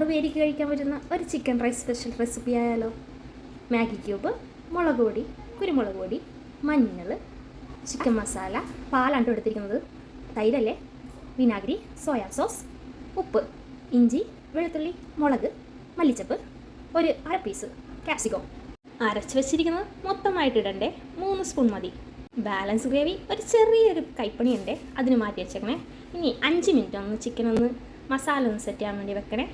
പേർക്ക് കഴിക്കാൻ പറ്റുന്ന ഒരു ചിക്കൻ റൈസ് സ്പെഷ്യൽ റെസിപ്പി ആയാലോ. മാഗി ക്യൂബ്, മുളക് പൊടി, കുരുമുളക് പൊടി, മഞ്ഞൾ, ചിക്കൻ മസാല, പാലാണ് എടുത്തിരിക്കുന്നത്, തൈരല്ലേ, വിനാഗിരി, സോയാ സോസ്, ഉപ്പ്, ഇഞ്ചി, വെളുത്തുള്ളി, മുളക്, മല്ലിച്ചപ്പ്, ഒരു അര പീസ് ക്യാപ്സിക്കം. അരച്ച് വെച്ചിരിക്കുന്നത് മൊത്തമായിട്ട് ഇടണ്ടേ, 3 സ്പൂൺ മതി. ബാലൻസ് ഗ്രേവി ഒരു ചെറിയൊരു കൈപ്പണിയുണ്ട്, അതിന് മാറ്റി വെച്ചേക്കണേ. ഇനി 5 മിനിറ്റ് ഒന്ന് ചിക്കൻ ഒന്ന് മസാല ഒന്ന് സെറ്റ് ചെയ്യാൻ വേണ്ടി വെക്കണേ.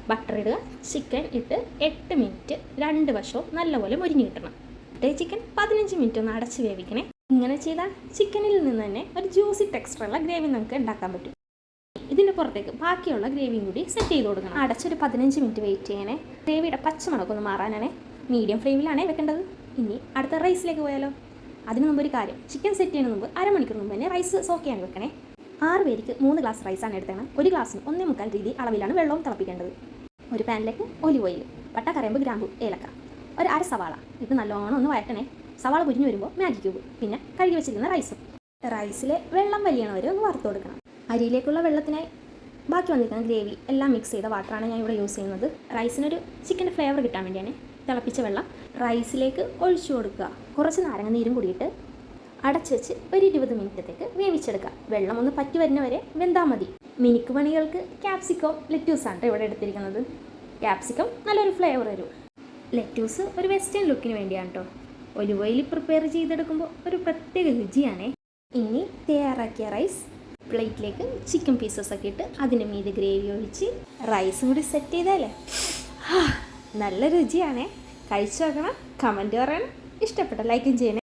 ബട്ടർ ഇടുക, ചിക്കൻ ഇട്ട് 8 മിനിറ്റ് 2 വശവും നല്ലപോലെ മുരിഞ്ഞ് കിട്ടണം. ചിക്കൻ 15 മിനിറ്റ് ഒന്ന് അടച്ച് വേവിക്കണേ. ഇങ്ങനെ ചെയ്താൽ ചിക്കനിൽ നിന്ന് തന്നെ ഒരു ജ്യൂസി ടെക്സ്ചറുള്ള ഗ്രേവി നമുക്ക് ഉണ്ടാക്കാൻ പറ്റും. ഇതിൻ്റെ പുറത്തേക്ക് ബാക്കിയുള്ള ഗ്രേവിയും കൂടി സെറ്റ് ചെയ്ത് കൊടുക്കണം. അടച്ചൊരു 15 മിനിറ്റ് വെയിറ്റ് ചെയ്യണേ. ഗ്രേവിയുടെ പച്ചമുളകൊന്ന് മാറാനാണ് മീഡിയം ഫ്ലെയിമിലാണേ വെക്കേണ്ടത്. ഇനി അടുത്ത റൈസിലേക്ക് പോയാലോ. അതിന് മുമ്പ് ഒരു കാര്യം, ചിക്കൻ സെറ്റ് ചെയ്യുന്നതിന് മുമ്പ് അരമണിക്കൂർ മുമ്പ് തന്നെ റൈസ് സോക്ക് ചെയ്യാൻ വെക്കണേ. 6 പേർക്ക് 3 ഗ്ലാസ് റൈസാണ് എടുത്തത്. 1 ഗ്ലാസ്സിന് 1.25 രീതി അളവിലാണ് വെള്ളവും തിളപ്പിക്കേണ്ടത്. ഒരു പാനിലേക്ക് ഒലിവ് ഓയിൽ, പട്ട, കരമ്പ്, ഗ്രാമ്പു, ഏലക്ക, ഒരു അര സവാള ഇത് നല്ലോണം ഒന്ന് വഴറ്റണേ. സവാള പൊരിഞ്ഞ് വരുമ്പോൾ മാഗി ക്യൂബ്, പിന്നെ കഴുകി വെച്ചിരിക്കുന്ന റൈസും. റൈസിലെ വെള്ളം വലിയണവരെ ഒന്ന് വറുത്ത് കൊടുക്കണം. അരിയിലേക്കുള്ള വെള്ളത്തിനായി ബാക്കി വന്നിരിക്കുന്ന ഗ്രേവി എല്ലാം മിക്സ് ചെയ്ത വാട്ടറാണ് ഞാൻ ഇവിടെ യൂസ് ചെയ്യുന്നത്. റൈസിനൊരു ചിക്കൻ്റെ ഫ്ലേവർ കിട്ടാൻ വേണ്ടിയാണ്. തിളപ്പിച്ച വെള്ളം റൈസിലേക്ക് ഒഴിച്ചു കൊടുക്കുക. കുറച്ച് നാരങ്ങ നീരും കൂടിയിട്ട് അടച്ച് വെച്ച് ഒരു 20 മിനിറ്റത്തേക്ക് വേവിച്ചെടുക്കുക. വെള്ളം ഒന്ന് പറ്റി വരുന്നവരെ വെന്താൽ മതി. മിനുക്ക് പണികൾക്ക് ക്യാപ്സിക്കം, ലെറ്റ്യൂസാണ് ഇവിടെ എടുത്തിരിക്കുന്നത്. ക്യാപ്സിക്കം നല്ലൊരു ഫ്ലേവർ വരും. ലെറ്റ്യൂസ് ഒരു വെസ്റ്റേൺ ലുക്കിന് വേണ്ടിയാണ് കേട്ടോ. ഒലിവ് ഓയിൽ പ്രിപ്പയർ ചെയ്തെടുക്കുമ്പോൾ ഒരു പ്രത്യേക രുചിയാണേ. ഇനി തയ്യാറാക്കിയ റൈസ് പ്ലേറ്റിലേക്ക് ചിക്കൻ പീസസ് ഒക്കെ ഇട്ട് അതിൻ്റെ മീതെ ഗ്രേവി ഒഴിച്ച് റൈസും കൂടി സെറ്റ് ചെയ്താലേ നല്ല രുചിയാണേ. കഴിച്ചു നോക്കണം, കമൻറ്റ് പറയണം, ഇഷ്ടപ്പെട്ട ലൈക്കും ചെയ്യണേ.